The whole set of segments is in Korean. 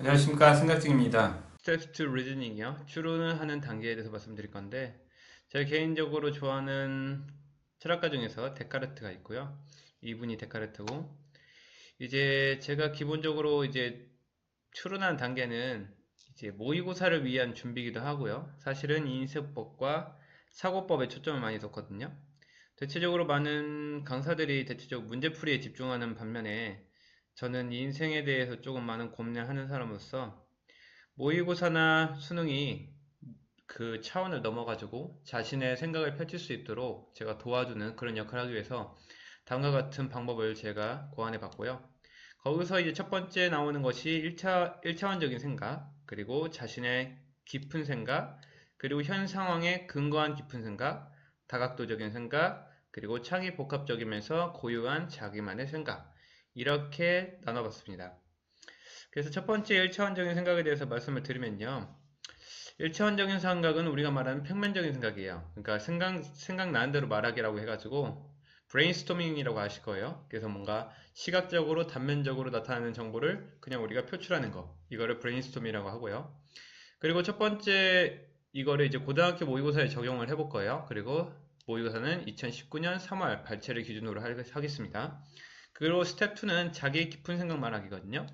안녕하십니까, 생각중입니다. Steps to Reasoning이요. 추론을 하는 단계에 대해서 말씀드릴 건데, 제가 개인적으로 좋아하는 철학가 중에서 데카르트가 있고요. 이분이 데카르트고, 이제 제가 기본적으로 이제 추론하는 단계는 이제 모의고사를 위한 준비이기도 하고요. 사실은 인쇄법과 사고법에 초점을 많이 뒀거든요. 대체적으로 많은 강사들이 대체적으로 문제풀이에 집중하는 반면에 저는 인생에 대해서 조금 많은 고민을 하는 사람으로서 모의고사나 수능이 그 차원을 넘어가지고 자신의 생각을 펼칠 수 있도록 제가 도와주는 그런 역할을 하기 위해서 다음과 같은 방법을 제가 고안해 봤고요. 거기서 이제 첫 번째 나오는 것이 1차원적인 생각, 그리고 자신의 깊은 생각, 그리고 현 상황에 근거한 깊은 생각, 다각도적인 생각, 그리고 창의 복합적이면서 고유한 자기만의 생각. 이렇게 나눠봤습니다. 그래서 첫 번째 1차원적인 생각에 대해서 말씀을 드리면요. 1차원적인 생각은 우리가 말하는 평면적인 생각이에요. 그러니까 생각나는 대로 말하기라고 해가지고 브레인스토밍이라고 아실 거예요. 그래서 뭔가 시각적으로 단면적으로 나타나는 정보를 그냥 우리가 표출하는 거. 이거를 브레인스토밍이라고 하고요. 그리고 첫 번째 이거를 이제 고등학교 모의고사에 적용을 해볼 거예요. 그리고 모의고사는 2019년 3월 발췌를 기준으로 하겠습니다. 그리고 스텝 2는 자기 깊은 생각 말하기거든요.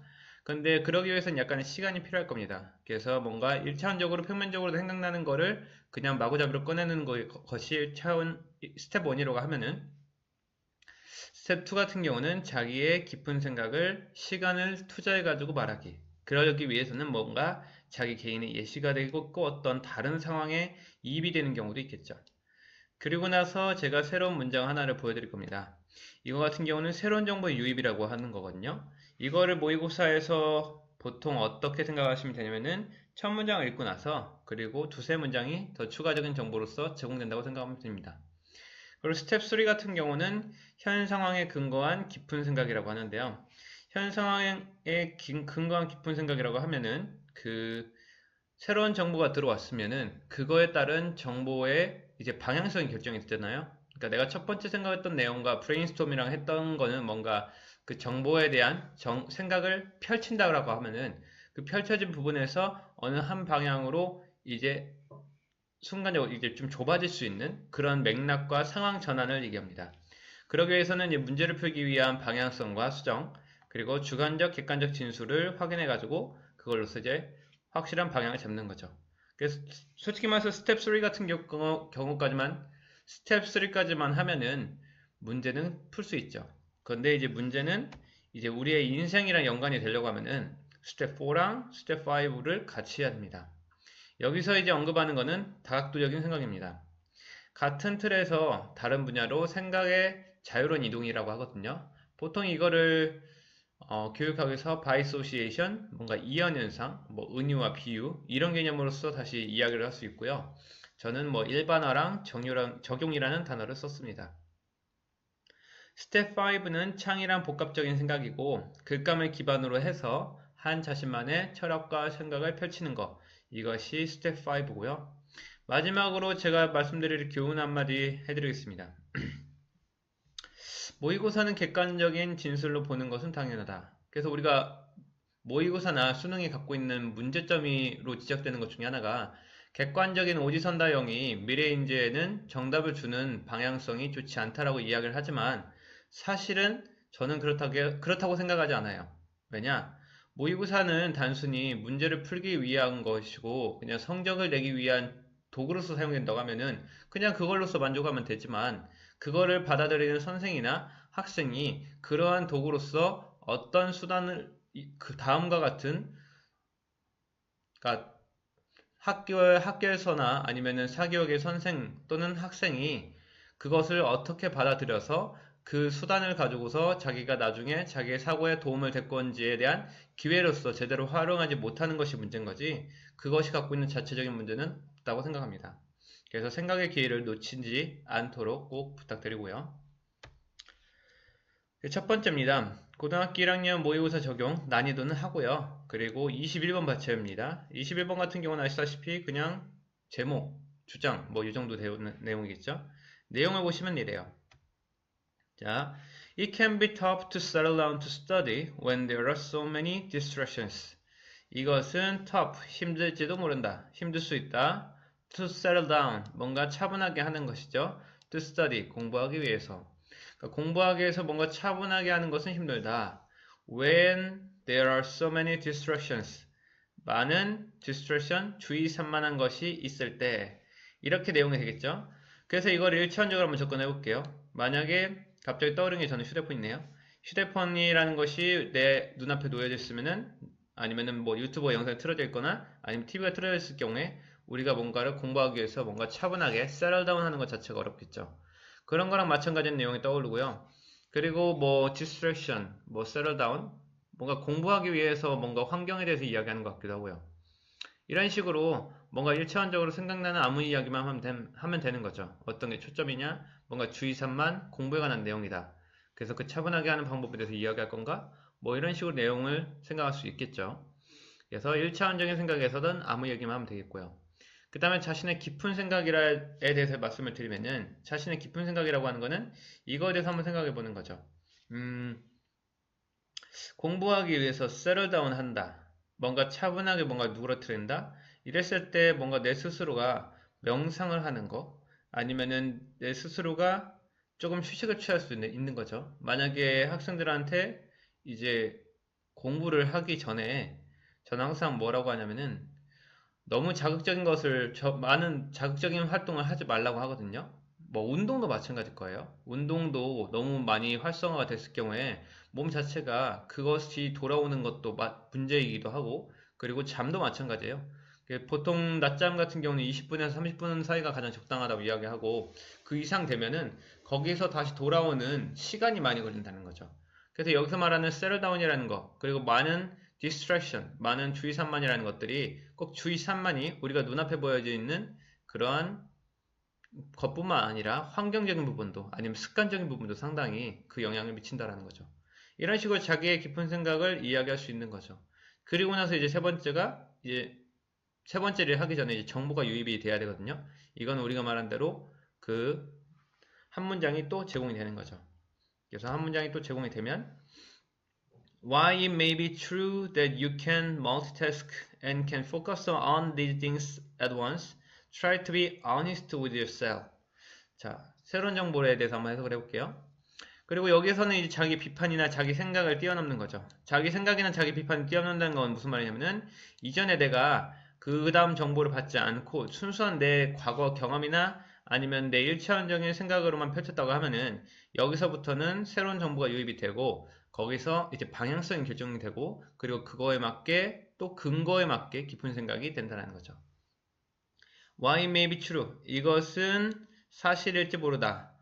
근데 그러기 위해서는 약간의 시간이 필요할 겁니다. 그래서 뭔가 1차원적으로 평면적으로 생각나는 거를 그냥 마구잡이로 꺼내는 것이 1차원 스텝 1이라고 하면은 스텝 2 같은 경우는 자기의 깊은 생각을 시간을 투자해가지고 말하기. 그러기 위해서는 뭔가 자기 개인의 예시가 되고 어떤 다른 상황에 이입이 되는 경우도 있겠죠. 그리고 나서 제가 새로운 문장 하나를 보여드릴 겁니다. 이거 같은 경우는 새로운 정보의 유입이라고 하는 거거든요. 이거를 모의고사에서 보통 어떻게 생각하시면 되냐면은 첫 문장을 읽고 나서 그리고 두세 문장이 더 추가적인 정보로서 제공된다고 생각하면 됩니다. 그리고 스텝 3 같은 경우는 현 상황에 근거한 깊은 생각이라고 하는데요. 현 상황에 근거한 깊은 생각이라고 하면은 그 새로운 정보가 들어왔으면은 그거에 따른 정보의 이제 방향성이 결정이 되잖아요. 그러니까 내가 첫 번째 생각했던 내용과 브레인스토밍이랑 했던 거는 뭔가 그 정보에 대한 생각을 펼친다라고 하면은 그 펼쳐진 부분에서 어느 한 방향으로 이제 순간적으로 이제 좀 좁아질 수 있는 그런 맥락과 상황 전환을 얘기합니다. 그러기 위해서는 이제 문제를 풀기 위한 방향성과 수정, 그리고 주관적, 객관적 진술을 확인해 가지고 그걸로서 이제 확실한 방향을 잡는 거죠. 그래서 솔직히 말해서 스텝 3 같은 경우까지만 스텝 3까지만 하면은 문제는 풀 수 있죠. 그런데 이제 문제는 이제 우리의 인생이랑 연관이 되려고 하면은 스텝 4랑 스텝 5를 같이 해야 됩니다. 여기서 이제 언급하는 거는 다각도적인 생각입니다. 같은 틀에서 다른 분야로 생각의 자유로운 이동이라고 하거든요. 보통 이거를 교육학에서 바이소시에이션, 뭔가 이연 현상, 뭐 은유와 비유 이런 개념으로서 다시 이야기를 할 수 있고요. 저는 뭐 일반화랑 적용이라는 단어를 썼습니다. 스텝 5는 창의란 복합적인 생각이고 글감을 기반으로 해서 한 자신만의 철학과 생각을 펼치는 것. 이것이 스텝 5고요. 마지막으로 제가 말씀드릴 교훈 한마디 해드리겠습니다. 모의고사는 객관적인 진술로 보는 것은 당연하다. 그래서 우리가 모의고사나 수능이 갖고 있는 문제점으로 지적되는 것 중에 하나가 객관적인 오지선다형이 미래인재에는 정답을 주는 방향성이 좋지 않다라고 이야기를 하지만 사실은 저는 그렇다고 생각하지 않아요. 왜냐? 모의고사는 단순히 문제를 풀기 위한 것이고 그냥 성적을 내기 위한 도구로서 사용된다고 하면은 그냥 그걸로서 만족하면 되지만 그거를 받아들이는 선생이나 학생이 그러한 도구로서 어떤 수단을 그 다음과 같은 그러니까 학교에서나 아니면은 사교육의 선생 또는 학생이 그것을 어떻게 받아들여서 그 수단을 가지고서 자기가 나중에 자기의 사고에 도움을 될 건지에 대한 기회로서 제대로 활용하지 못하는 것이 문제인 거지 그것이 갖고 있는 자체적인 문제는 없다고 생각합니다. 그래서 생각의 기회를 놓치지 않도록 꼭 부탁드리고요. 첫 번째입니다. 고등학교 1학년 모의고사 적용 난이도는 하고요. 그리고 21번 받쳐입니다. 21번 같은 경우는 아시다시피 그냥 제목, 주장 뭐 이 정도 되는 내용이겠죠. 내용을 보시면 이래요. 자, It can be tough to settle down to study when there are so many distractions. 이것은 tough, 힘들지도 모른다. 힘들 수 있다. To settle down, 뭔가 차분하게 하는 것이죠. To study, 공부하기 위해서. 그러니까 공부하기 위해서 뭔가 차분하게 하는 것은 힘들다. When there are so many distractions, 많은 distraction, 주의 산만한 것이 있을 때. 이렇게 내용이 되겠죠. 그래서 이걸 1차원적으로 한번 접근해 볼게요. 만약에 갑자기 떠오르는 게 저는 휴대폰이네요. 휴대폰이라는 것이 내 눈앞에 놓여져 있으면은, 아니면은 뭐 유튜버 영상이 틀어져 있거나 아니면 TV가 틀어져 있을 경우에 우리가 뭔가를 공부하기 위해서 뭔가 차분하게 settle down 하는 것 자체가 어렵겠죠. 그런 거랑 마찬가지인 내용이 떠오르고요. 그리고 뭐 distraction, 뭐 settle down, 뭔가 공부하기 위해서 뭔가 환경에 대해서 이야기하는 것 같기도 하고요. 이런 식으로 뭔가 1차원적으로 생각나는 아무 이야기만 하면 되는 거죠. 어떤 게 초점이냐? 뭔가 주의산만 공부에 관한 내용이다. 그래서 그 차분하게 하는 방법에 대해서 이야기할 건가? 뭐 이런 식으로 내용을 생각할 수 있겠죠. 그래서 1차원적인 생각에서는 아무 얘기만 하면 되겠고요. 그 다음에 자신의 깊은 생각에 대해서 말씀을 드리면은, 자신의 깊은 생각이라고 하는 거는 이거에 대해서 한번 생각해 보는 거죠. 공부하기 위해서 settle down 한다. 뭔가 차분하게 뭔가 누그러뜨린다. 이랬을 때 뭔가 내 스스로가 명상을 하는 거, 아니면은 내 스스로가 조금 휴식을 취할 수 있는 거죠. 만약에 학생들한테 이제 공부를 하기 전에 저는 항상 뭐라고 하냐면은 너무 자극적인 것을, 많은 자극적인 활동을 하지 말라고 하거든요. 뭐 운동도 마찬가지일 거예요. 운동도 너무 많이 활성화가 됐을 경우에 몸 자체가 그것이 돌아오는 것도 문제이기도 하고, 그리고 잠도 마찬가지예요. 보통 낮잠 같은 경우는 20분에서 30분 사이가 가장 적당하다고 이야기하고, 그 이상 되면은 거기서 다시 돌아오는 시간이 많이 걸린다는 거죠. 그래서 여기서 말하는 셋틀다운이라는 거, 그리고 많은 distraction, 많은 주의산만이라는 것들이 꼭 주의산만이 우리가 눈앞에 보여져 있는 그러한 것뿐만 아니라 환경적인 부분도, 아니면 습관적인 부분도 상당히 그 영향을 미친다라는 거죠. 이런 식으로 자기의 깊은 생각을 이야기할 수 있는 거죠. 그리고 나서 이제 세 번째가, 이제 세 번째를 하기 전에 이제 정보가 유입이 돼야 되거든요. 이건 우리가 말한 대로 그 한 문장이 또 제공이 되는 거죠. 그래서 한 문장이 또 제공이 되면, Why it may be true that you can multitask and can focus on these things at once. Try to be honest with yourself. 자, 새로운 정보에 대해서 한번 해석을 해볼게요. 그리고 여기서는 이제 자기 비판이나 자기 생각을 뛰어넘는 거죠. 자기 생각이나 자기 비판을 뛰어넘는다는 건 무슨 말이냐면은, 이전에 내가 그 다음 정보를 받지 않고 순수한 내 과거 경험이나 아니면 내 1차원적인 생각으로만 펼쳤다고 하면은, 여기서부터는 새로운 정보가 유입이 되고, 거기서 이제 방향성이 결정이 되고, 그리고 그거에 맞게 또 근거에 맞게 깊은 생각이 된다는 거죠. Why it may be true. 이것은 사실일지 모르다.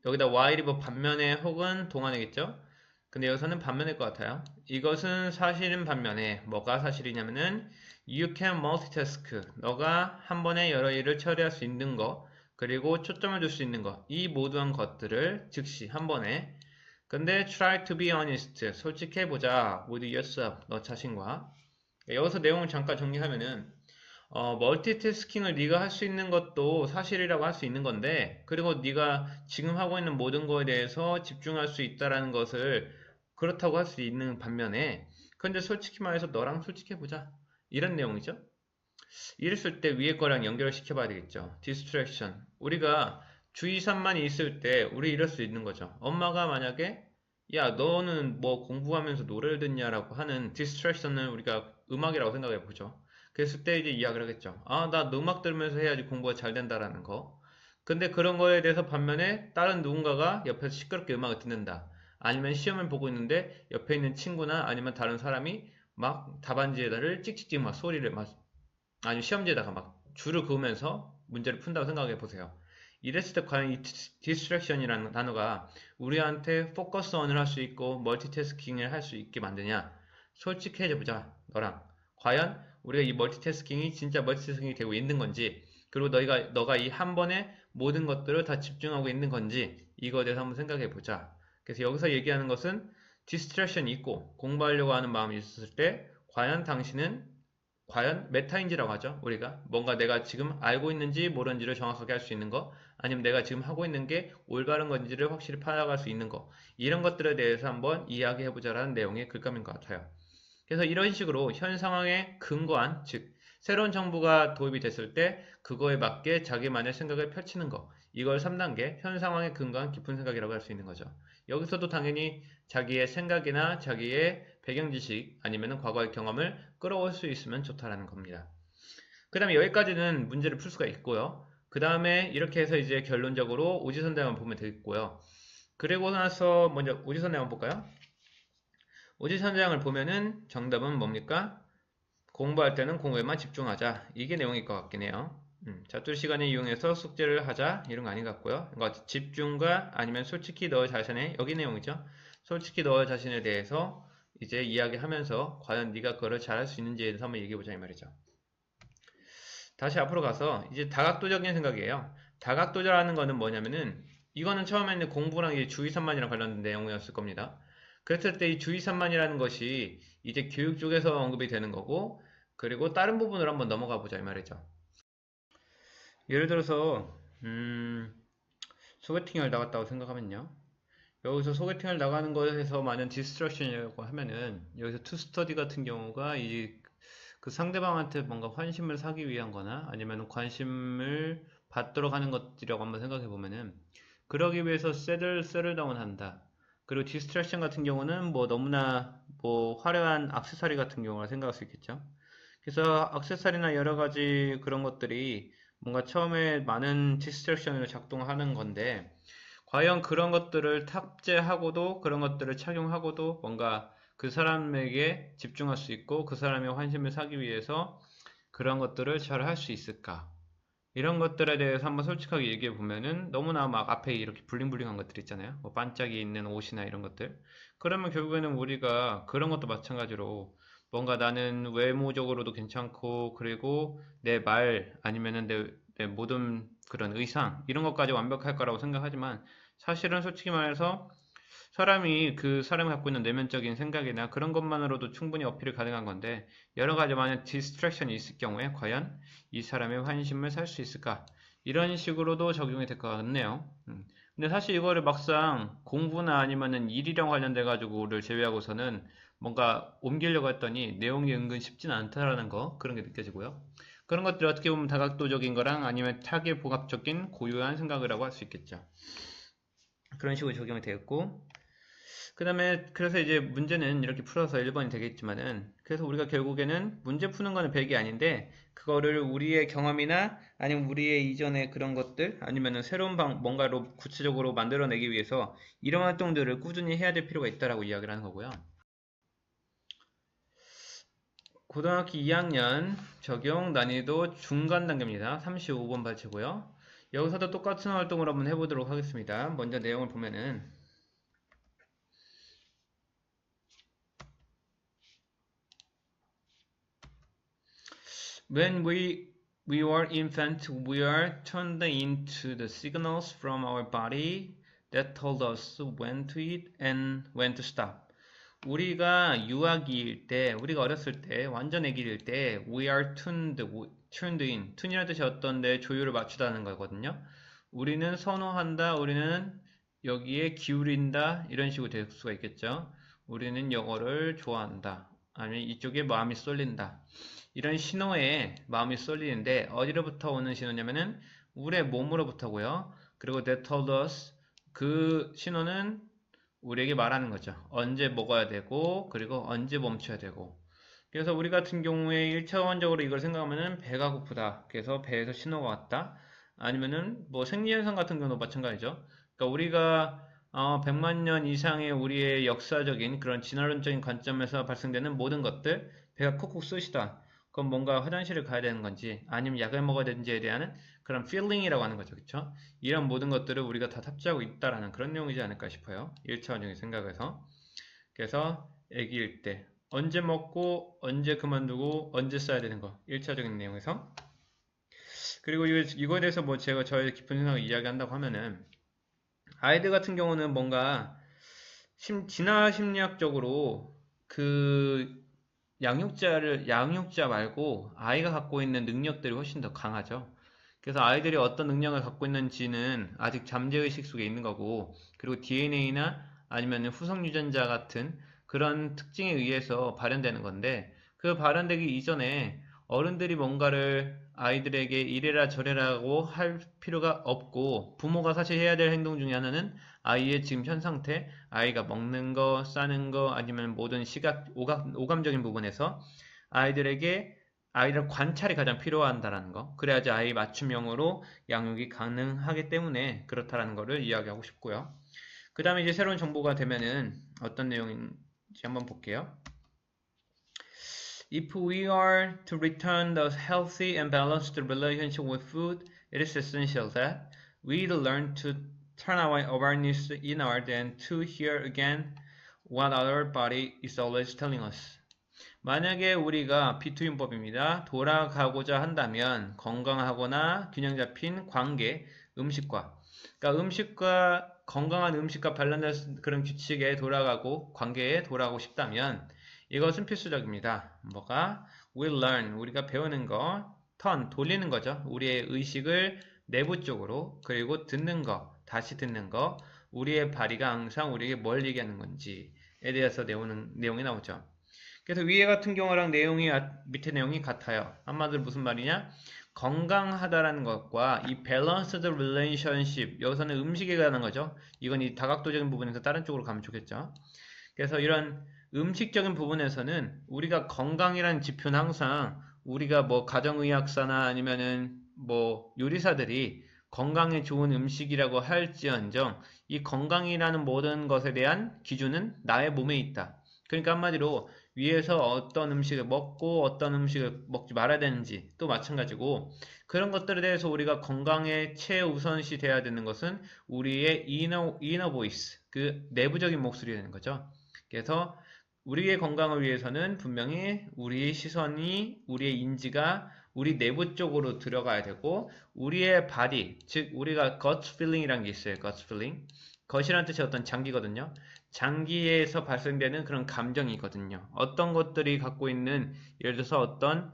여기다 while이 뭐 반면에 혹은 동안이겠죠? 근데 여기서는 반면일 것 같아요. 이것은 사실인 반면에 뭐가 사실이냐면은 you can multitask. 너가 한 번에 여러 일을 처리할 수 있는 거, 그리고 초점을 줄 수 있는 거, 이 모든 것들을 즉시 한 번에. 근데 try to be honest. 솔직해보자. with yourself. 너 자신과. 여기서 내용을 잠깐 정리하면은, 멀티태스킹을 네가 할 수 있는 것도 사실이라고 할 수 있는 건데, 그리고 네가 지금 하고 있는 모든 거에 대해서 집중할 수 있다라는 것을 그렇다고 할 수 있는 반면에, 근데 솔직히 말해서 너랑 솔직해보자. 이런 내용이죠. 이랬을 때 위에 거랑 연결을 시켜봐야 되겠죠. distraction. 우리가 주의산만이 있을 때 우리 이럴 수 있는 거죠. 엄마가 만약에 야 너는 뭐 공부하면서 노래를 듣냐라고 하는 distraction을 우리가 음악이라고 생각해 보죠. 그랬을 때 이제 이야기를 하겠죠. 아, 나 음악 들으면서 해야지 공부가 잘 된다라는 거. 근데 그런 거에 대해서 반면에 다른 누군가가 옆에서 시끄럽게 음악을 듣는다. 아니면 시험을 보고 있는데 옆에 있는 친구나 아니면 다른 사람이 막 답안지에다를 찍찍찍 막 소리를 막, 아니면 시험지에다가 막 줄을 그으면서 문제를 푼다고 생각해 보세요. 이랬을 때 과연 이 distraction이라는 단어가 우리한테 focus on을 할 수 있고 멀티태스킹을 할 수 있게 만드냐? 솔직해져 보자, 너랑. 과연 우리가 이 멀티태스킹이 진짜 멀티태스킹이 되고 있는 건지, 그리고 너가 이 한 번에 모든 것들을 다 집중하고 있는 건지, 이거에 대해서 한번 생각해 보자. 그래서 여기서 얘기하는 것은 디스트랙션이 있고 공부하려고 하는 마음이 있었을 때 과연 당신은 과연 메타인지라고 하죠. 우리가 뭔가 내가 지금 알고 있는지 모르는지를 정확하게 할 수 있는 거, 아니면 내가 지금 하고 있는 게 올바른 건지를 확실히 파악할 수 있는 거, 이런 것들에 대해서 한번 이야기해보자라는 내용의 글감인 것 같아요. 그래서 이런 식으로 현 상황에 근거한, 즉 새로운 정보가 도입이 됐을 때 그거에 맞게 자기만의 생각을 펼치는 거, 이걸 3단계 현 상황에 근거한 깊은 생각이라고 할 수 있는 거죠. 여기서도 당연히 자기의 생각이나 자기의 배경 지식 아니면 과거의 경험을 끌어올 수 있으면 좋다라는 겁니다. 그 다음에 여기까지는 문제를 풀 수가 있고요. 그 다음에 이렇게 해서 이제 결론적으로 오지선다형을 보면 되겠고요. 그리고 나서 먼저 오지선다형 볼까요? 오지선다형을 보면은 정답은 뭡니까? 공부할 때는 공부에만 집중하자. 이게 내용일 것 같긴 해요. 자투리 시간을 이용해서 숙제를 하자. 이런 거 아닌 것 같고요. 그러니까 집중과 아니면 솔직히 너 자신의, 여기 내용이죠. 솔직히 너 자신에 대해서 이제 이야기하면서 과연 네가 그거를 잘할 수 있는지에 대해서 한번 얘기해보자 이 말이죠. 다시 앞으로 가서 이제 다각도적인 생각이에요. 다각도라는 거는 뭐냐면은 이거는 처음에는 공부랑 이제 주의산만이랑 관련된 내용이었을 겁니다. 그랬을 때 이 주의산만이라는 것이 이제 교육 쪽에서 언급이 되는 거고, 그리고 다른 부분으로 한번 넘어가 보자 이 말이죠. 예를 들어서 소개팅을 나갔다고 생각하면요. 여기서 소개팅을 나가는 것에서 많은 디스트랙션이라고 하면은 여기서 투스터디 같은 경우가 이 그 상대방한테 뭔가 환심을 사기 위한 거나 아니면 관심을 받도록 하는 것들이라고 한번 생각해 보면은 그러기 위해서 셋을 다운한다. 그리고 디스트랙션 같은 경우는 뭐 너무나 뭐 화려한 액세서리 같은 경우라 생각할 수 있겠죠. 그래서 액세서리나 여러 가지 그런 것들이 뭔가 처음에 많은 디스트랙션으로 작동하는 건데 과연 그런 것들을 탑재하고도 그런 것들을 착용하고도 뭔가 그 사람에게 집중할 수 있고 그 사람의 환심을 사기 위해서 그런 것들을 잘 할 수 있을까? 이런 것들에 대해서 한번 솔직하게 얘기해 보면은 너무나 막 앞에 이렇게 블링블링한 것들 있잖아요. 뭐 반짝이 있는 옷이나 이런 것들. 그러면 결국에는 우리가 그런 것도 마찬가지로 뭔가 나는 외모적으로도 괜찮고 그리고 내 말 아니면은 내 모든 그런 의상 이런 것까지 완벽할 거라고 생각하지만 사실은 솔직히 말해서 사람이 그 사람이 갖고 있는 내면적인 생각이나 그런 것만으로도 충분히 어필이 가능한 건데 여러 가지 만약 디스트랙션이 있을 경우에 과연 이 사람의 환심을 살 수 있을까? 이런 식으로도 적용이 될 것 같네요. 근데 사실 이거를 막상 공부나 아니면은 일이랑 관련돼 가지고를 제외하고서는 뭔가 옮기려고 했더니 내용이 은근 쉽진 않다라는 거 그런 게 느껴지고요. 그런 것들이 어떻게 보면 다각도적인 거랑 아니면 타개복합적인 고유한 생각이라고 할 수 있겠죠. 그런 식으로 적용이 되겠고 그 다음에 그래서 이제 문제는 이렇게 풀어서 1번이 되겠지만은 그래서 우리가 결국에는 문제 푸는 거는 별게 아닌데 그거를 우리의 경험이나 아니면 우리의 이전의 그런 것들 아니면은 새로운 뭔가로 구체적으로 만들어내기 위해서 이런 활동들을 꾸준히 해야 될 필요가 있다라고 이야기를 하는 거고요. 고등학교 2학년 적용 난이도 중간 단계입니다. 35번 발제고요. 여기서도 똑같은 활동을 한번 해보도록 하겠습니다. 먼저 내용을 보면은 When we were infant, we are tuned into the signals from our body that told us when to eat and when to stop. 우리가 유아기일 때, 우리가 어렸을 때, 완전 애기일 때, we are tuned in. 튠이라는 뜻이 어떤데 조율을 맞추다는 거거든요. 우리는 선호한다, 우리는 여기에 기울인다, 이런 식으로 될 수가 있겠죠. 우리는 영어를 좋아한다. 아니면 이쪽에 마음이 쏠린다. 이런 신호에 마음이 쏠리는데 어디로부터 오는 신호냐면은 우리의 몸으로부터고요. 그리고 that told us 그 신호는 우리에게 말하는 거죠. 언제 먹어야 되고 그리고 언제 멈춰야 되고 그래서 우리 같은 경우에 1차원적으로 이걸 생각하면은 배가 고프다. 그래서 배에서 신호가 왔다. 아니면은 뭐 생리현상 같은 경우도 마찬가지죠. 그러니까 우리가 100만 년 이상의 우리의 역사적인 그런 진화론적인 관점에서 발생되는 모든 것들 배가 콕콕 쑤시다. 그건 뭔가 화장실을 가야 되는 건지 아니면 약을 먹어야 되는지에 대한 그런 feeling이라고 하는 거죠. 그쵸? 이런 모든 것들을 우리가 다 탑재하고 있다라는 그런 내용이지 않을까 싶어요. 1차원적인 생각에서. 그래서 애기일 때 언제 먹고 언제 그만두고 언제 써야 되는 거 1차적인 내용에서 그리고 이거에 대해서 뭐 제가 저의 깊은 생각을 이야기한다고 하면은 아이들 같은 경우는 뭔가 진화 심리학적으로 그 양육자 말고 아이가 갖고 있는 능력들이 훨씬 더 강하죠. 그래서 아이들이 어떤 능력을 갖고 있는지는 아직 잠재의식 속에 있는 거고, 그리고 DNA나 아니면 후성 유전자 같은 그런 특징에 의해서 발현되는 건데 그 발현되기 이전에 어른들이 뭔가를 아이들에게 이래라 저래라고 할 필요가 없고 부모가 사실 해야 될 행동 중에 하나는 아이의 지금 현 상태, 아이가 먹는 거, 싸는 거 아니면 모든 시각, 오감적인 부분에서 아이들 관찰이 가장 필요한다라는 거. 그래야지 아이 맞춤형으로 양육이 가능하기 때문에 그렇다라는 거를 이야기하고 싶고요. 그 다음에 이제 새로운 정보가 되면은 어떤 내용인지 한번 볼게요. If we are to return the healthy and balanced relationship with food, it is essential that we learn to turn our awareness inward and to hear again what our body is always telling us. 만약에 우리가 비투인법입니다. 돌아가고자 한다면 건강하거나 균형 잡힌 관계, 음식과 그러니까 음식과 건강한 음식과 밸런스 그런 규칙에 돌아가고 관계에 돌아가고 싶다면 이것은 필수적입니다. 뭐가? We learn, 우리가 배우는 거, turn, 돌리는 거죠. 우리의 의식을 내부 쪽으로, 그리고 듣는 거, 다시 듣는 거, 우리의 바디가 항상 우리에게 뭘 얘기하는 건지에 대해서 내용이 나오죠. 그래서 위에 같은 경우랑 밑에 내용이 같아요. 한마디로 무슨 말이냐? 건강하다라는 것과 이 balanced relationship, 여기서는 음식에 관한 거죠. 이건 이 다각도적인 부분에서 다른 쪽으로 가면 좋겠죠. 그래서 이런 음식적인 부분에서는 우리가 건강이라는 지표는 항상 우리가 뭐 가정의학사나 아니면은 뭐 요리사들이 건강에 좋은 음식이라고 할지언정 이 건강이라는 모든 것에 대한 기준은 나의 몸에 있다. 그러니까 한마디로 위에서 어떤 음식을 먹고 어떤 음식을 먹지 말아야 되는지 또 마찬가지고 그런 것들에 대해서 우리가 건강에 최우선시 돼야 되는 것은 우리의 inner voice, 그 내부적인 목소리가 되는 거죠. 그래서 우리의 건강을 위해서는 분명히 우리의 시선이, 우리의 인지가 우리 내부 쪽으로 들어가야 되고 우리의 바디, 즉 우리가 gut feeling이라는 게 있어요. gut feeling. gut이라는 뜻이 어떤 장기거든요. 장기에서 발생되는 그런 감정이거든요. 어떤 것들이 갖고 있는 예를 들어서 어떤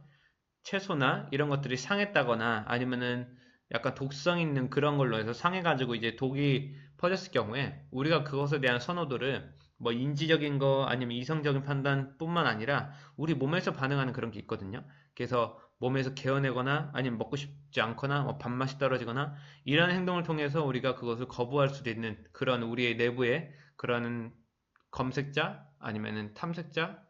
채소나 이런 것들이 상했다거나 아니면은 약간 독성 있는 그런 걸로 해서 상해가지고 이제 독이 퍼졌을 경우에 우리가 그것에 대한 선호도를 뭐 인지적인 거 아니면 이성적인 판단뿐만 아니라 우리 몸에서 반응하는 그런 게 있거든요. 그래서 몸에서 개어내거나 아니면 먹고 싶지 않거나 뭐 밥맛이 떨어지거나 이런 행동을 통해서 우리가 그것을 거부할 수도 있는 그런 우리의 내부에 그런 검색자 아니면은 탐색자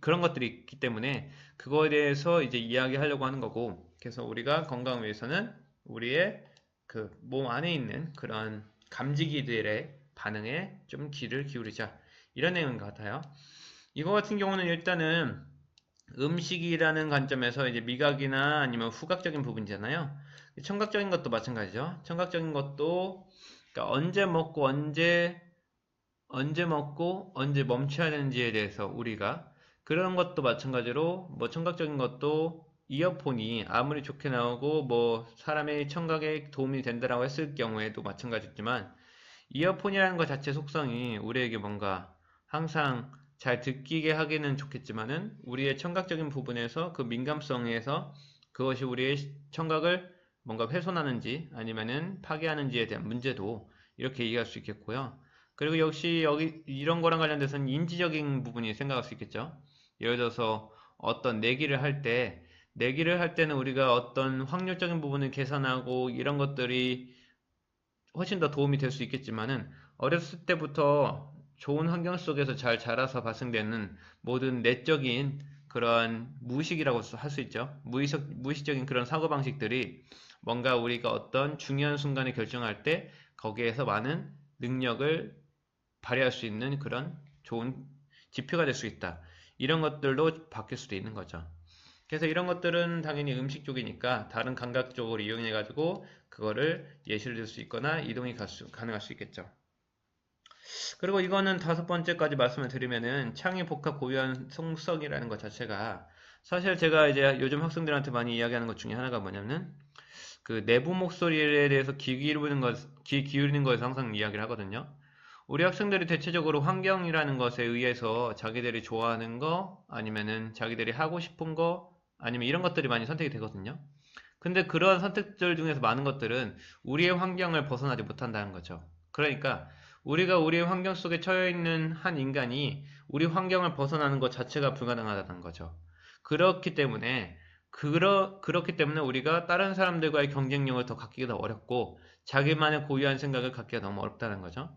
그런 것들이 있기 때문에 그거에 대해서 이제 이야기하려고 하는 거고 그래서 우리가 건강을 위해서는 우리의 그 몸 안에 있는 그런 감지기들의 반응에 좀 귀를 기울이자 이런 내용인 것 같아요. 이거 같은 경우는 일단은 음식이라는 관점에서 이제 미각이나 아니면 후각적인 부분이잖아요. 청각적인 것도 마찬가지죠. 청각적인 것도 그러니까 언제 먹고 언제 멈춰야 되는지에 대해서 우리가 그런 것도 마찬가지로 뭐 청각적인 것도 이어폰이 아무리 좋게 나오고 뭐 사람의 청각에 도움이 된다라고 했을 경우에도 마찬가지지만 이어폰이라는 것 자체 속성이 우리에게 뭔가 항상 잘 듣기게 하기는 좋겠지만은 우리의 청각적인 부분에서 그 민감성에서 그것이 우리의 청각을 뭔가 훼손하는지 아니면은 파괴하는지에 대한 문제도 이렇게 얘기할 수 있겠고요. 그리고 역시 여기 이런 거랑 관련돼서는 인지적인 부분이 생각할 수 있겠죠. 예를 들어서 어떤 내기를 할 때는 우리가 어떤 확률적인 부분을 계산하고 이런 것들이 훨씬 더 도움이 될 수 있겠지만은 어렸을 때부터 좋은 환경 속에서 잘 자라서 발생되는 모든 내적인 그런 무의식이라고 할 수 있죠. 무의식적인 그런 사고방식들이 뭔가 우리가 어떤 중요한 순간에 결정할 때 거기에서 많은 능력을 발휘할 수 있는 그런 좋은 지표가 될 수 있다. 이런 것들로 바뀔 수도 있는 거죠. 그래서 이런 것들은 당연히 음식 쪽이니까 다른 감각 쪽으로 이용해 가지고 그거를 예시를 들 수 있거나 이동이 가능할 수 있겠죠. 그리고 이거는 5번째까지 말씀을 드리면은 창의 복합 고유한 속성이라는 것 자체가 사실 제가 이제 요즘 학생들한테 많이 이야기하는 것 중에 하나가 뭐냐면은 그 내부 목소리에 대해서 귀 기울이는 것에서 항상 이야기를 하거든요. 우리 학생들이 대체적으로 환경이라는 것에 의해서 자기들이 좋아하는 거 아니면은 자기들이 하고 싶은 거 아니면 이런 것들이 많이 선택이 되거든요. 근데 그런 선택들 중에서 많은 것들은 우리의 환경을 벗어나지 못한다는 거죠. 그러니까 우리가 우리의 환경 속에 처해 있는 한 인간이 우리 환경을 벗어나는 것 자체가 불가능하다는 거죠. 그렇기 때문에 우리가 다른 사람들과의 경쟁력을 더 갖기가 더 어렵고 자기만의 고유한 생각을 갖기가 너무 어렵다는 거죠.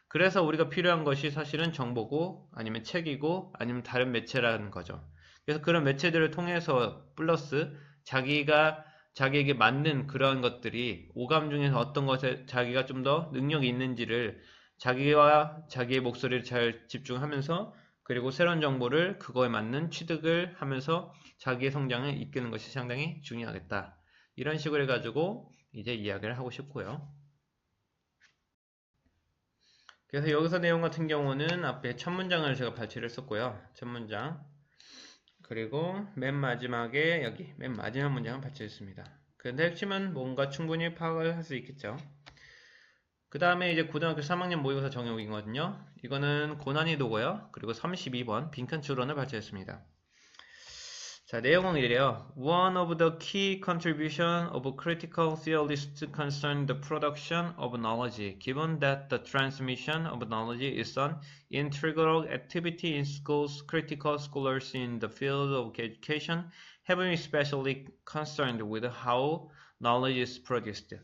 그래서 우리가 필요한 것이 사실은 정보고 아니면 책이고 아니면 다른 매체라는 거죠. 그래서 그런 매체들을 통해서 플러스 자기에게 맞는 그런 것들이 오감 중에서 어떤 것에 자기가 좀 더 능력이 있는지를 자기와 자기의 목소리를 잘 집중하면서 그리고 새로운 정보를 그거에 맞는 취득을 하면서 자기의 성장을 이끄는 것이 상당히 중요하겠다. 이런 식으로 해가지고 이제 이야기를 하고 싶고요. 그래서 여기서 내용 같은 경우는 앞에 첫 문장을 제가 발췌를 했었고요. 첫 문장. 그리고 맨 마지막에 여기 맨 마지막 문장을 발췌했습니다. 그런데 핵심은 뭔가 충분히 파악을 할 수 있겠죠. 그 다음에 이제 고등학교 3학년 모의고사 정형이거든요. 이거는 고난이도고요. 그리고 32번 빈칸 추론을 발췌했습니다. 자, 내용은 이래요. One of the key contributions of critical theorists concern the production of knowledge, given that the transmission of knowledge is an integral activity in schools. Critical scholars in the field of education have been especially concerned with how knowledge is produced.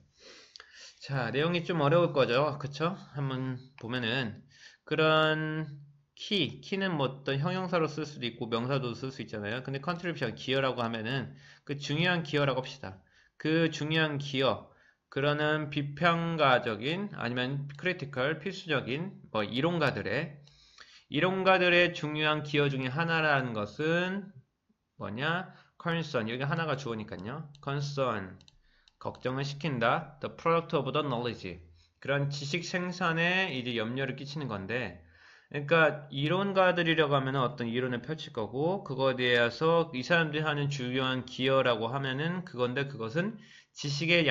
자, 내용이 좀 어려울 거죠. 그쵸? 한번 보면은 그런 키는 뭐 어떤 형용사로 쓸 수도 있고 명사도 쓸 수 있잖아요. 근데 contribution, 기여라고 하면은 그 중요한 기여라고 합시다. 그 중요한 기여, 그러는 비평가적인 아니면 critical, 필수적인 뭐 이론가들의 중요한 기여 중에 하나라는 것은 뭐냐? concern, 여기 하나가 주어니까요. concern, 걱정을 시킨다. The product of the knowledge. 그런 지식 생산에 이제 염려를 끼치는 건데, 그러니까 이론가들이라고 하면 어떤 이론을 펼칠 거고, 그거에 대해서 이 사람들이 하는 중요한 기여라고 하면은 그건데 그것은 지식의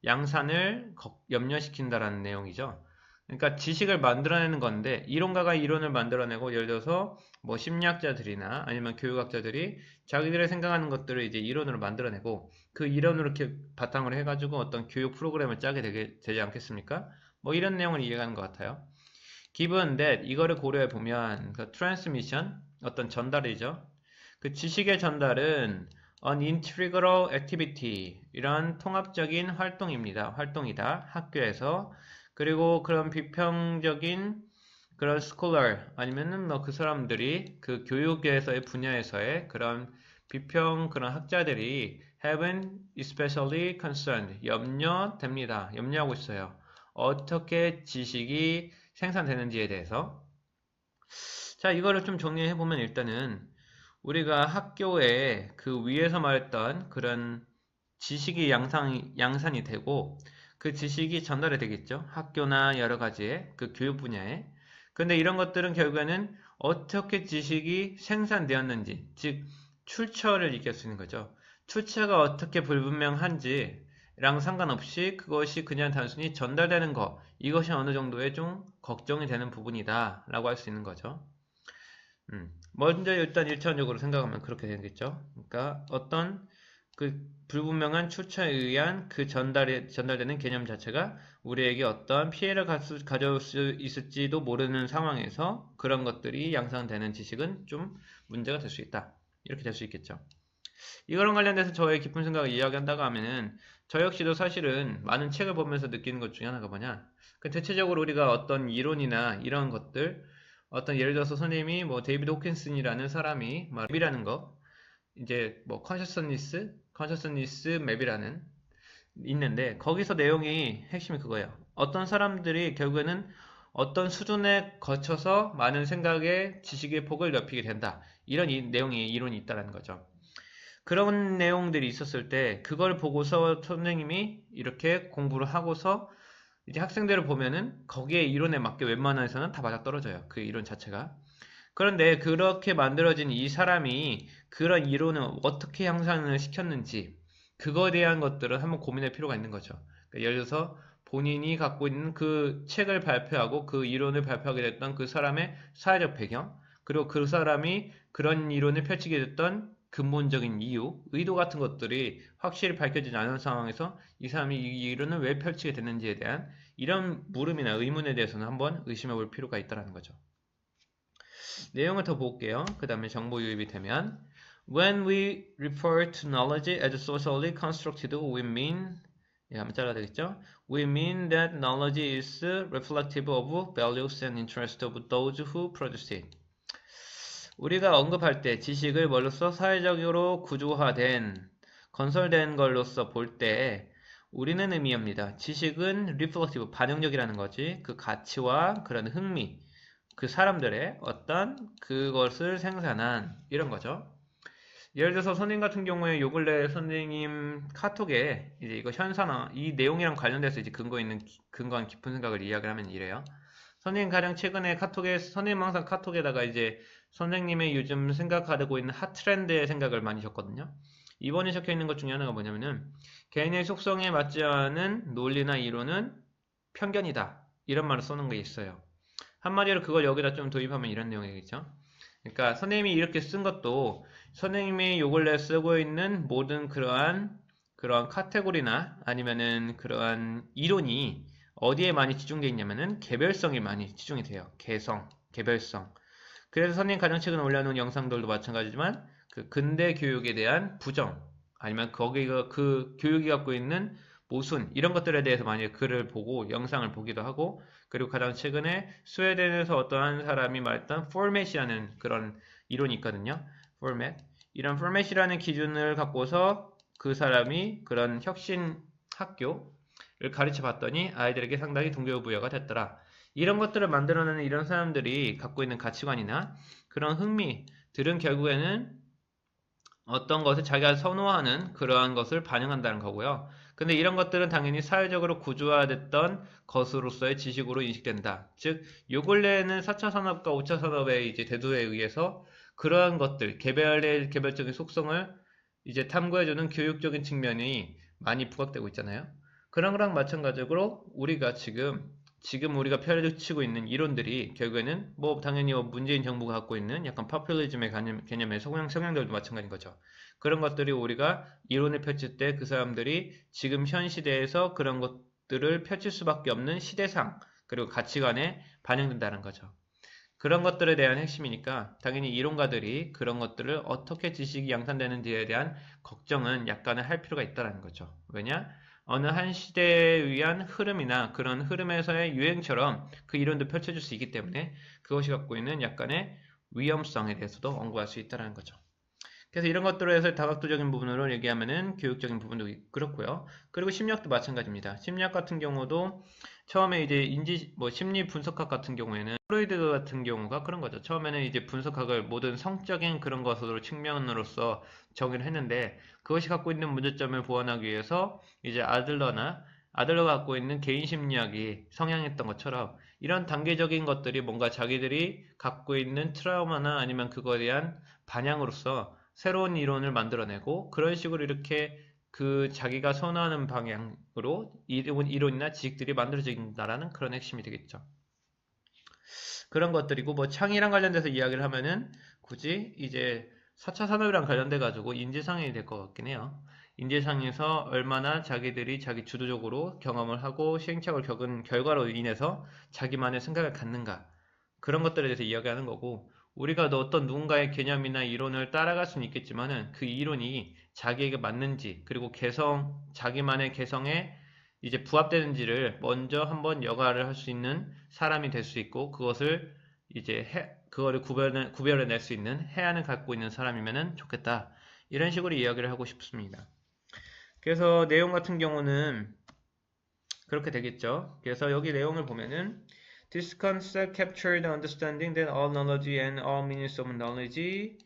양산을 염려시킨다라는 내용이죠. 그러니까 지식을 만들어내는 건데 이론가가 이론을 만들어내고 예를 들어서 뭐 심리학자들이나 아니면 교육학자들이 자기들의 생각하는 것들을 이제 이론으로 만들어내고 그 이론으로 이렇게 바탕으로 해가지고 어떤 교육 프로그램을 짜게 되지 않겠습니까? 뭐 이런 내용을 이해하는 것 같아요. Given that 이거를 고려해 보면 그 transmission 어떤 전달이죠. 그 지식의 전달은 an integral activity 이런 통합적인 활동이다. 학교에서 그리고 그런 비평적인 그런 스콜러 아니면은 뭐 그 사람들이 그 교육에서의 분야에서의 그런 비평 그런 학자들이 have been especially concerned 염려하고 있어요. 어떻게 지식이 생산되는지에 대해서. 자, 이거를 좀 정리해 보면 일단은 우리가 학교에 그 위에서 말했던 그런 지식이 양산이 되고 그 지식이 전달이 되겠죠. 학교나 여러 가지의 그 교육 분야에. 근데 이런 것들은 결국에는 어떻게 지식이 생산되었는지, 즉 출처를 얘기할 수 있는 거죠. 출처가 어떻게 불분명한지랑 상관없이 그것이 그냥 단순히 전달되는 것, 이것이 어느 정도의 좀 걱정이 되는 부분이다 라고 할 수 있는 거죠. 먼저 일단 1차원적으로 생각하면 그렇게 되겠죠. 그러니까 어떤 그 불분명한 출처에 의한 그 전달되는 개념 자체가 우리에게 어떤 피해를 가져올 수 있을지도 모르는 상황에서 그런 것들이 양상되는 지식은 좀 문제가 될 수 있다. 이렇게 될 수 있겠죠. 이거랑 관련돼서 저의 깊은 생각을 이야기한다고 하면은 저 역시도 사실은 많은 책을 보면서 느끼는 것 중에 하나가 뭐냐. 그 대체적으로 우리가 어떤 이론이나 이런 것들 어떤 예를 들어서 선생님이 뭐 데이비드 호킨슨이라는 사람이 맵이라는 거 이제 뭐 컨셔스니스 맵이라는 있는데 거기서 내용이 핵심이 그거예요. 어떤 사람들이 결국에는 어떤 수준에 거쳐서 많은 생각의 지식의 폭을 넓히게 된다. 이런 이론이 있다는 거죠. 그런 내용들이 있었을 때 그걸 보고서 선생님이 이렇게 공부를 하고서 이제 학생들을 보면은 거기에 이론에 맞게 웬만해서는 다 맞아떨어져요. 그 이론 자체가. 그런데 그렇게 만들어진 이 사람이 그런 이론을 어떻게 향상을 시켰는지 그거에 대한 것들을 한번 고민할 필요가 있는 거죠. 그러니까 예를 들어서 본인이 갖고 있는 그 책을 발표하고 그 이론을 발표하게 됐던 그 사람의 사회적 배경 그리고 그 사람이 그런 이론을 펼치게 됐던 근본적인 이유, 의도 같은 것들이 확실히 밝혀지지 않은 상황에서 이 사람이 이 이론을 왜 펼치게 됐는지에 대한 이런 물음이나 의문에 대해서는 한번 의심해 볼 필요가 있다는 거죠. 내용을 더 볼게요. 그 다음에 정보 유입이 되면 When we refer to knowledge as socially constructed, we mean 한번 잘라야 되겠죠? We mean that knowledge is reflective of values and interests of those who produce it. 우리가 언급할 때 지식을 뭘로써 사회적으로 구조화된, 건설된 걸로써 볼 때 우리는 의미합니다. 지식은 reflective, 반영적이라는 거지. 그 가치와 그런 흥미, 그 사람들의 어떤 그것을 생산한 이런 거죠. 예를 들어서 선생님 같은 경우에 요 근래 선생님 카톡에 이제 이거 현상화 이 내용이랑 관련돼서 이제 근거한 깊은 생각을 이야기를 하면 이래요. 선생님 가장 최근에 카톡에 선생님 항상 카톡에다가 이제 선생님의 요즘 생각하고 있는 핫 트렌드의 생각을 많이 줬거든요. 이번에 적혀 있는 것 중에 하나가 뭐냐면은 개인의 속성에 맞지 않은 논리나 이론은 편견이다. 이런 말을 써놓은 게 있어요. 한마디로 그걸 여기다 좀 도입하면 이런 내용이겠죠. 그러니까 선생님이 이렇게 쓴 것도 선생님이 요 근래 쓰고 있는 모든 그러한 카테고리나 아니면은 그러한 이론이 어디에 많이 집중되어 있냐면은 개별성이 많이 집중이 돼요. 개성, 개별성. 그래서 선생님 가장 최근에 올려놓은 영상들도 마찬가지지만 그 근대 교육에 대한 부정 아니면 거기가 그 교육이 갖고 있는 모순 이런 것들에 대해서 많이 글을 보고 영상을 보기도 하고 그리고 가장 최근에 스웨덴에서 어떠한 사람이 말했던 포맷이라는 그런 이론이 있거든요. 포맷. 이런 포맷이라는 기준을 갖고서 그 사람이 그런 혁신 학교를 가르쳐 봤더니 아이들에게 상당히 동기부여가 됐더라. 이런 것들을 만들어내는 이런 사람들이 갖고 있는 가치관이나 그런 흥미들은 결국에는 어떤 것을 자기가 선호하는 그러한 것을 반영한다는 거고요. 근데 이런 것들은 당연히 사회적으로 구조화됐던 것으로서의 지식으로 인식된다. 즉, 요 근래에는 4차 산업과 5차 산업의 이제 대두에 의해서 그러한 것들, 개별적인 속성을 이제 탐구해주는 교육적인 측면이 많이 부각되고 있잖아요. 그런 거랑 마찬가지로 우리가 지금 우리가 펼치고 있는 이론들이 결국에는 뭐 당연히 문재인 정부가 갖고 있는 약간 파퓰리즘의 개념의 성향들도 마찬가지인 거죠. 그런 것들이 우리가 이론을 펼칠 때 그 사람들이 지금 현 시대에서 그런 것들을 펼칠 수밖에 없는 시대상 그리고 가치관에 반영된다는 거죠. 그런 것들에 대한 핵심이니까 당연히 이론가들이 그런 것들을 어떻게 지식이 양산되는지에 대한 걱정은 약간은 할 필요가 있다는 거죠. 왜냐? 어느 한 시대에 의한 흐름이나 그런 흐름에서의 유행처럼 그 이론도 펼쳐질 수 있기 때문에 그것이 갖고 있는 약간의 위험성에 대해서도 언급할 수 있다는 거죠. 그래서 이런 것들로 해서 다각도적인 부분으로 얘기하면은 교육적인 부분도 그렇고요. 그리고 심리학도 마찬가지입니다. 심리학 같은 경우도 처음에 이제 심리 분석학 같은 경우에는 프로이드 같은 경우가 그런 거죠. 처음에는 이제 분석학을 모든 성적인 그런 것으로 측면으로서 정의를 했는데 그것이 갖고 있는 문제점을 보완하기 위해서 이제 아들러가 갖고 있는 개인 심리학이 성향했던 것처럼 이런 단계적인 것들이 뭔가 자기들이 갖고 있는 트라우마나 아니면 그거에 대한 반향으로서 새로운 이론을 만들어내고 그런 식으로 이렇게 그 자기가 선호하는 방향으로 이론이나 지식들이 만들어진다라는 그런 핵심이 되겠죠. 그런 것들이고 뭐 창의랑 관련돼서 이야기를 하면은 굳이 이제 4차 산업이랑 관련돼 가지고 인지상이 될 것 같긴 해요. 인지상에서 얼마나 자기들이 자기 주도적으로 경험을 하고 시행착오를 겪은 결과로 인해서 자기만의 생각을 갖는가 그런 것들에 대해서 이야기하는 거고 우리가 어떤 누군가의 개념이나 이론을 따라갈 수는 있겠지만은 그 이론이 자기에게 맞는지 그리고 자기만의 개성에 이제 부합되는지를 먼저 한번 여과를 할 수 있는 사람이 될 수 있고 그것을 이제 그거를 구별해낼 수 있는 해안을 갖고 있는 사람이면은 좋겠다. 이런 식으로 이야기를 하고 싶습니다. 그래서 내용 같은 경우는 그렇게 되겠죠. 그래서 여기 내용을 보면은 This concept captured the understanding that all knowledge and all meanings of knowledge.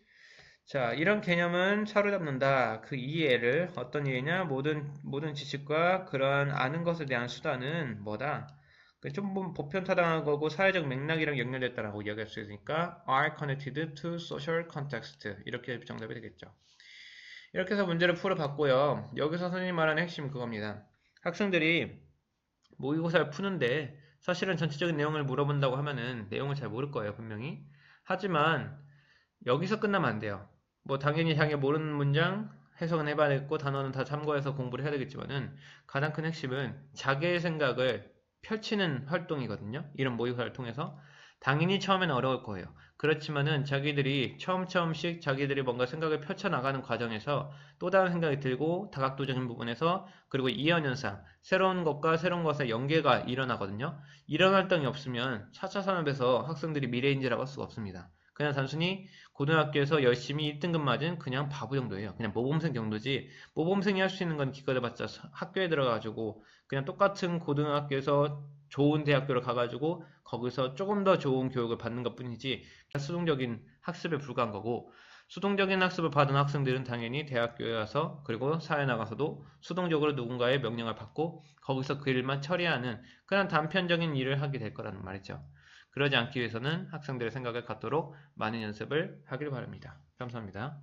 자, 이런 개념은 사로잡는다. 그 이해를 어떤 이해냐? 모든 지식과 그러한 아는 것에 대한 수단은 뭐다? 좀 보편타당한 거고 사회적 맥락이랑 연결됐다라고 이야기할 수 있으니까 are connected to social context 이렇게 정답이 되겠죠. 이렇게 해서 문제를 풀어봤고요. 여기서 선생님이 말하는 핵심은 그겁니다. 학생들이 모의고사를 푸는데 사실은 전체적인 내용을 물어본다고 하면은 내용을 잘 모를 거예요, 분명히. 하지만 여기서 끝나면 안 돼요. 뭐 당연히 자기가 모르는 문장 해석은 해봐야겠고 단어는 다 참고해서 공부를 해야 되겠지만은 가장 큰 핵심은 자기의 생각을 펼치는 활동이거든요. 이런 모의고사를 통해서 당연히 처음에는 어려울 거예요. 그렇지만은 자기들이 처음씩 자기들이 뭔가 생각을 펼쳐나가는 과정에서 또 다른 생각이 들고 다각도적인 부분에서 그리고 이연현상, 새로운 것과 새로운 것의 연계가 일어나거든요. 이런 활동이 없으면 4차 산업에서 학생들이 미래인지라고 할 수가 없습니다. 그냥 단순히 고등학교에서 열심히 1등급 맞은 그냥 바보 정도예요. 그냥 모범생 정도지. 모범생이 할 수 있는 건 기껏해봤자 학교에 들어가가지고 그냥 똑같은 고등학교에서 좋은 대학교를 가가지고 거기서 조금 더 좋은 교육을 받는 것 뿐이지 수동적인 학습에 불과한 거고, 수동적인 학습을 받은 학생들은 당연히 대학교에 가서 그리고 사회 나가서도 수동적으로 누군가의 명령을 받고 거기서 그 일만 처리하는 그런 단편적인 일을 하게 될 거라는 말이죠. 그러지 않기 위해서는 학생들의 생각을 갖도록 많은 연습을 하길 바랍니다. 감사합니다.